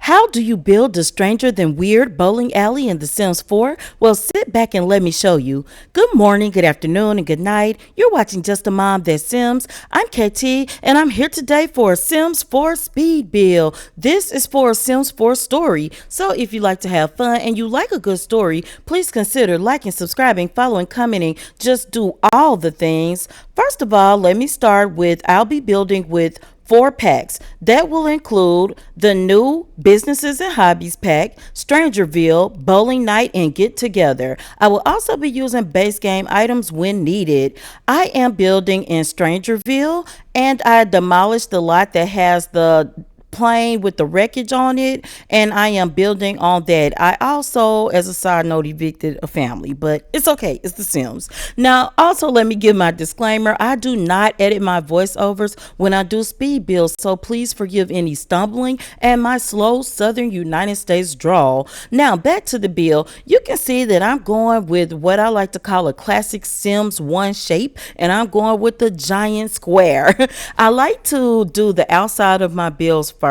How do you build a stranger than weird bowling alley in The Sims 4? Well, sit back and let me show you. Good morning, good afternoon, and good night. You're watching Just a Mom That Sims. I'm KT, and I'm here today for a Sims 4 speed build. This is for a Sims 4 story. So if you like to have fun and you like a good story, please consider liking, subscribing, following, commenting. Just do all the things. First of all, let me start with I'll be building with 4 packs. That will include the new Businesses and Hobbies pack, Strangerville, Bowling Night, and Get Together. I will also be using base game items when needed. I am building in Strangerville, and I demolished the lot that has the plane with the wreckage on it, and I am building on that. I also, as a side note, evicted a family, but it's okay, it's The Sims. Now also, let me give my disclaimer: I do not edit my voiceovers when I do speed builds, so please forgive any stumbling and my slow southern United States drawl. Now back to the build. You can see that I'm going with what I like to call a classic Sims 1 shape, and I'm going with the giant square. I like to do the outside of my builds first.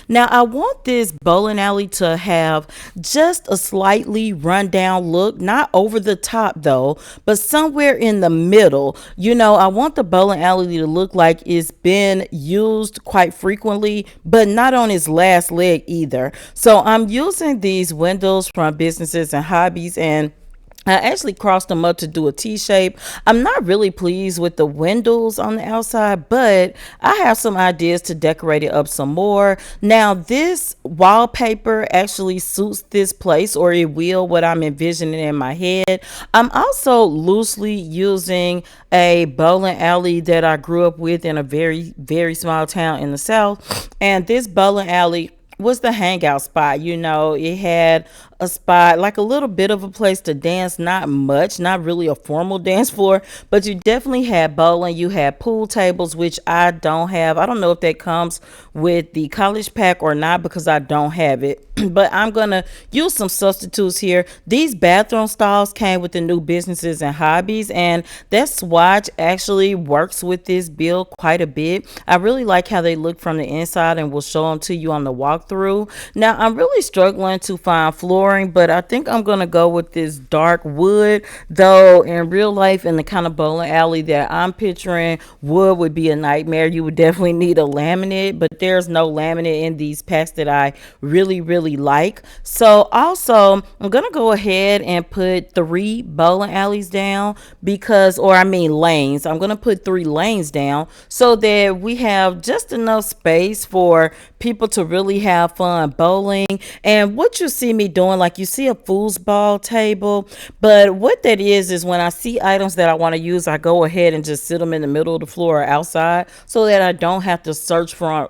Now I want this bowling alley to have just a slightly rundown look, not over the top though, but somewhere in the middle. I want the bowling alley to look like it's been used quite frequently, but not on its last leg either. So I'm using these windows from Businesses and Hobbies, and I actually crossed them up to do a T-shape. I'm not really pleased with the windows on the outside, but I have some ideas to decorate it up some more. Now, this wallpaper actually suits this place, or it will, what I'm envisioning in my head. I'm also loosely using a bowling alley that I grew up with in a very, very small town in the South. And this bowling alley was the hangout spot. It had a spot, like a little bit of a place to dance, not much, not really a formal dance floor, but you definitely had bowling. You had pool tables, which I don't have. I don't know if that comes with the college pack or not, because I don't have it. But I'm gonna use some substitutes here. These bathroom stalls came with the new Businesses and Hobbies, and that swatch actually works with this build quite a bit. I really like how they look from the inside, and we'll show them to you on the walkthrough. Now I'm really struggling to find flooring, but I think I'm gonna go with this dark wood, though in real life, in the kind of bowling alley that I'm picturing, wood would be a nightmare. You would definitely need a laminate, but there's no laminate in these packs that I really like. So also, I'm gonna go ahead and put 3 bowling alleys down, lanes. I'm gonna put 3 lanes down so that we have just enough space for people to really have fun bowling. And what you see me doing, like you see a foosball table, but what that is when I see items that I want to use, I go ahead and just sit them in the middle of the floor or outside, so that I don't have to search for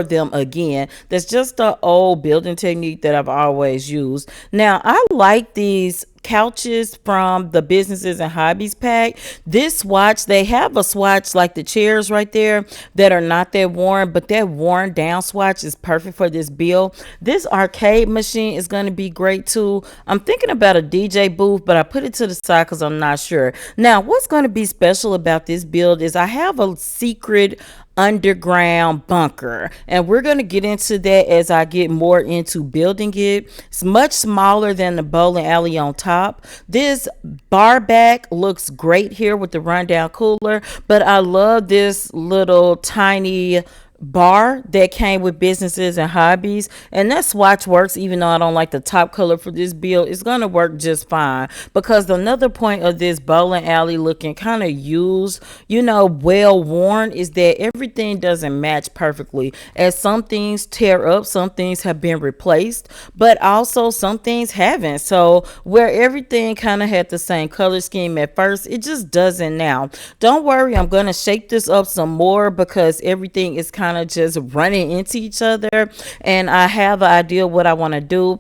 them again. That's just the old building technique that I've always used. Now I like these couches from the Businesses and Hobbies pack. This swatch, they have a swatch like the chairs right there that are not that worn, but that worn down swatch is perfect for this build. This arcade machine is going to be great too. I'm thinking about a DJ booth, but I put it to the side because I'm not sure. Now what's going to be special about this build is I have a secret underground bunker, and we're going to get into that as I get more into building it. It's much smaller than the bowling alley on top. This bar back looks great here with the rundown cooler, but I love this little tiny bar that came with Businesses and Hobbies, and that swatch works. Even though I don't like the top color for this build, it's gonna work just fine, because another point of this bowling alley looking kind of used, well worn, is that everything doesn't match perfectly, as some things tear up, some things have been replaced, but also some things haven't. So where everything kind of had the same color scheme at first, it just doesn't now. Don't worry, I'm gonna shake this up some more, because everything is kind of just running into each other, and I have an idea what I want to do.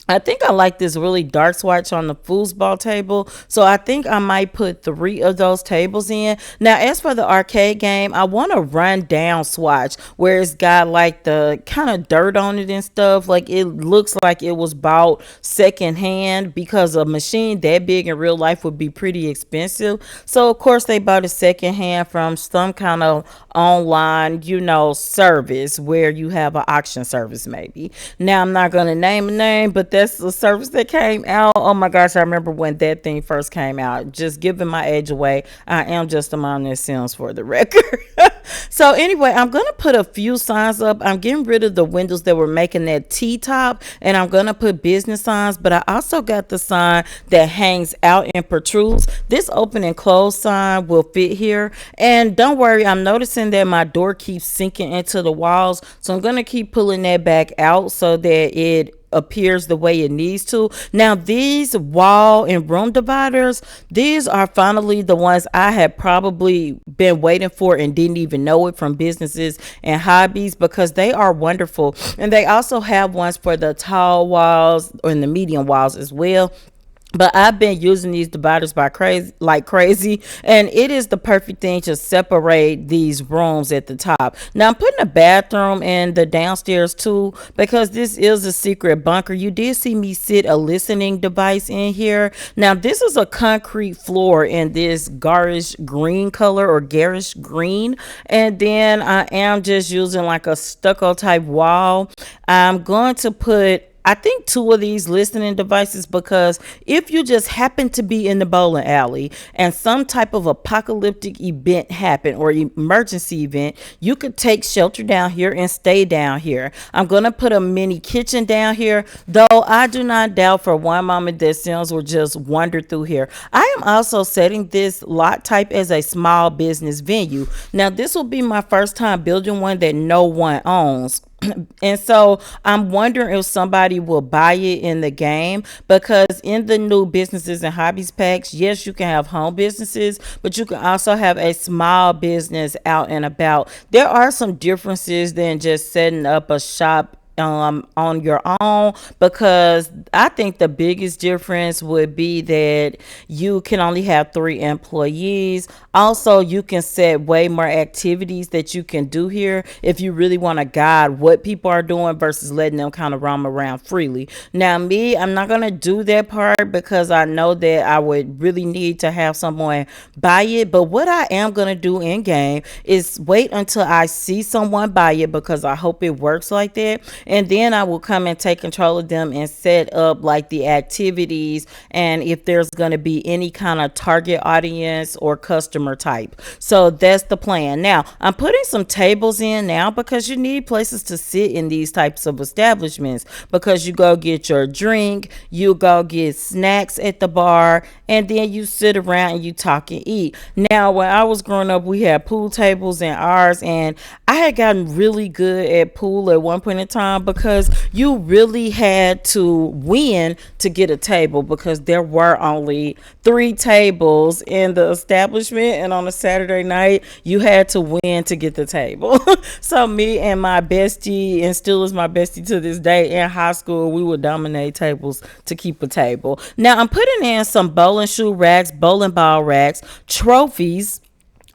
I think I like this really dark swatch on the foosball table, so I think I might put 3 of those tables in. Now as for the arcade game, I want a run down swatch where it's got like the kind of dirt on it and stuff, like it looks like it was bought secondhand, because a machine that big in real life would be pretty expensive. So of course they bought it secondhand from some kind of online, service where you have an auction service maybe. Now I'm not gonna name a name, but that's the service that came out. Oh my gosh, I remember when that thing first came out. Just giving my age away. I am just a mom that Sims for the record. So anyway, I'm gonna put a few signs up. I'm getting rid of the windows that were making that T-top, and I'm gonna put business signs, but I also got the sign that hangs out and protrudes. This open and close sign will fit here. And don't worry, I'm noticing that my door keeps sinking into the walls, so I'm gonna keep pulling that back out so that it appears the way it needs to. Now these wall and room dividers, these are finally the ones I had probably been waiting for and didn't even know it, from businesses and hobbies, because they are wonderful. And they also have ones for the tall walls and the medium walls as well. But I've been using these dividers like crazy, and it is the perfect thing to separate these rooms at the top. Now I'm putting a bathroom in the downstairs too, because this is a secret bunker. You did see me sit a listening device in here. Now this is a concrete floor in this garish green color, or garish green, and then I am just using like a stucco type wall. I'm going to put, I think, two of these listening devices, because if you just happen to be in the bowling alley and some type of apocalyptic event happen, or emergency event, you could take shelter down here and stay down here. I'm going to put a mini kitchen down here, though I do not doubt for one moment that Sims will just wander through here. I am also setting this lot type as a small business venue. Now this will be my first time building one that no one owns. And so I'm wondering if somebody will buy it in the game, because in the new businesses and hobbies packs, yes, you can have home businesses, but you can also have a small business out and about. There are some differences than just setting up a shop on your own, because I think the biggest difference would be that you can only have 3 employees. Also, you can set way more activities that you can do here if you really want to guide what people are doing versus letting them kind of roam around freely. Now me, I'm not going to do that part because I know that I would really need to have someone buy it. But what I am going to do in game is wait until I see someone buy it, because I hope it works like that, and then I will come and take control of them and set up like the activities, and if there's going to be any kind of target audience or customer type. So that's the plan. Now I'm putting some tables in now, because you need places to sit in these types of establishments, because you go get your drink, you go get snacks at the bar, and then you sit around and you talk and eat. Now when I was growing up, we had pool tables in ours, and I had gotten really good at pool at one point in time, because you really had to win to get a table, because there were only 3 tables in the establishment, and on a Saturday night you had to win to get the table. So me and my bestie, and still is my bestie to this day, in high school, we would dominate tables to keep a table. Now I'm putting in some bowling shoe racks, bowling ball racks, trophies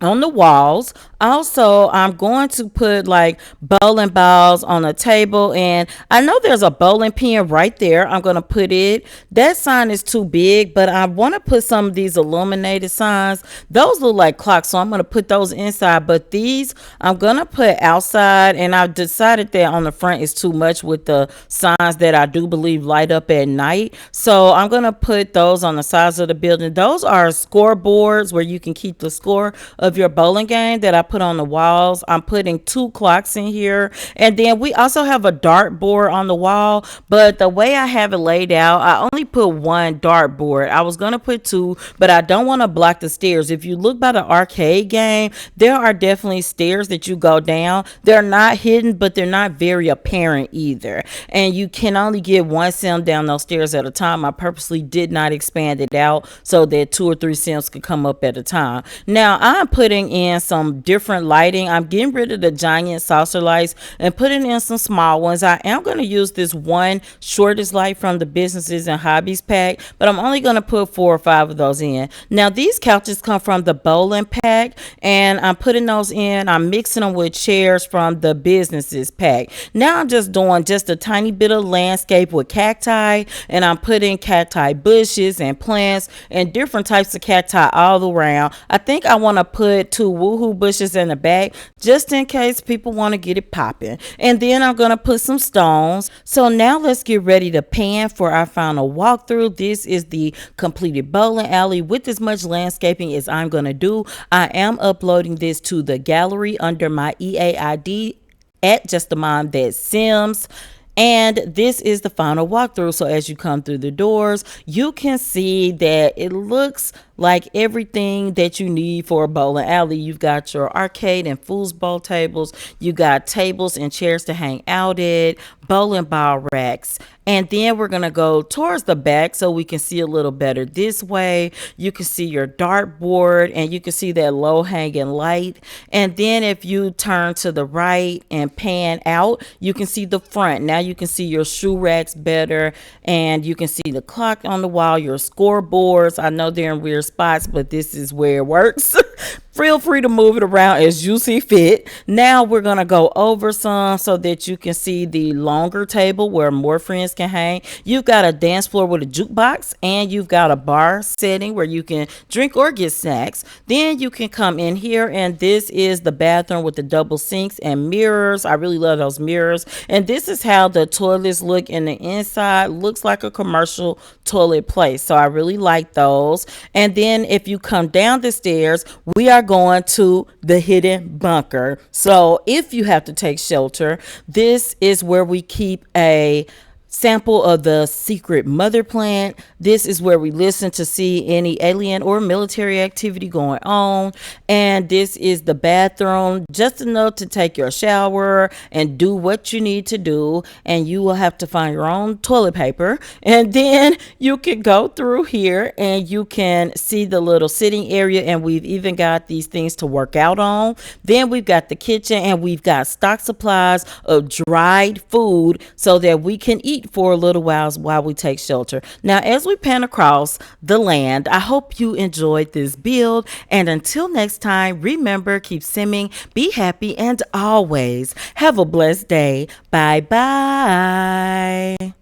on the walls. Also, I'm going to put like bowling balls on a table, and I know there's a bowling pin right there. I'm going to put it. That sign is too big, but I want to put some of these illuminated signs. Those look like clocks, so I'm going to put those inside, but these I'm going to put outside, and I've decided that on the front is too much with the signs that I do believe light up at night. So I'm going to put those on the sides of the building. Those are scoreboards where you can keep the score of your bowling game that I put on the walls. I'm putting 2 clocks in here, and then we also have a dart board on the wall, but the way I have it laid out, I only put 1 dart board. I was going to put 2, but I don't want to block the stairs. If you look by the arcade game, there are definitely stairs that you go down. They're not hidden, but they're not very apparent either, and you can only get 1 sim down those stairs at a time. I purposely did not expand it out so that 2 or 3 sims could come up at a time. Now I'm putting in some different lighting. I'm getting rid of the giant saucer lights and putting in some small ones. I am going to use this one shortest light from the businesses and hobbies pack, but I'm only going to put 4 or 5 of those in. Now these couches come from the bowling pack, and I'm putting those in. I'm mixing them with chairs from the businesses pack. Now I'm just doing just a tiny bit of landscape with cacti, and I'm putting cacti bushes and plants and different types of cacti all around. I think I want to put put two woohoo bushes in the back just in case people want to get it popping. And then I'm going to put some stones. So now let's get ready to pan for our final walkthrough. This is the completed bowling alley with as much landscaping as I'm going to do. I am uploading this to the gallery under my EAID at Just a Mom That Sims. And this is the final walkthrough. So as you come through the doors, you can see that it looks like everything that you need for a bowling alley. You've got your arcade and foosball tables. You got tables and chairs to hang out at, bowling ball racks. And then we're going to go towards the back so we can see a little better this way. You can see your dartboard and you can see that low hanging light. And then if you turn to the right and pan out, you can see the front. Now you can see your shoe racks better, and you can see the clock on the wall, your scoreboards. I know they're in weird spots, but this is where it works. Feel free to move it around as you see fit. Now we're going to go over some so that you can see the longer table where more friends can hang. You've got a dance floor with a jukebox, and you've got a bar setting where you can drink or get snacks. Then you can come in here, and this is the bathroom with the double sinks and mirrors. I really love those mirrors. And this is how the toilets look in the inside. Looks like a commercial toilet place. So I really like those. And then if you come down the stairs, we are going to the hidden bunker. So if you have to take shelter, this is where we keep a sample of the secret mother plant. This is where we listen to see any alien or military activity going on. And this is the bathroom, just enough to take your shower and do what you need to do. And you will have to find your own toilet paper. And then you can go through here and you can see the little sitting area. And we've even got these things to work out on. Then we've got the kitchen, and we've got stock supplies of dried food so that we can eat for a little while we take shelter. Now, as we pan across the land, I hope you enjoyed this build. And until next time, remember, keep simming, be happy, and always have a blessed day. Bye bye.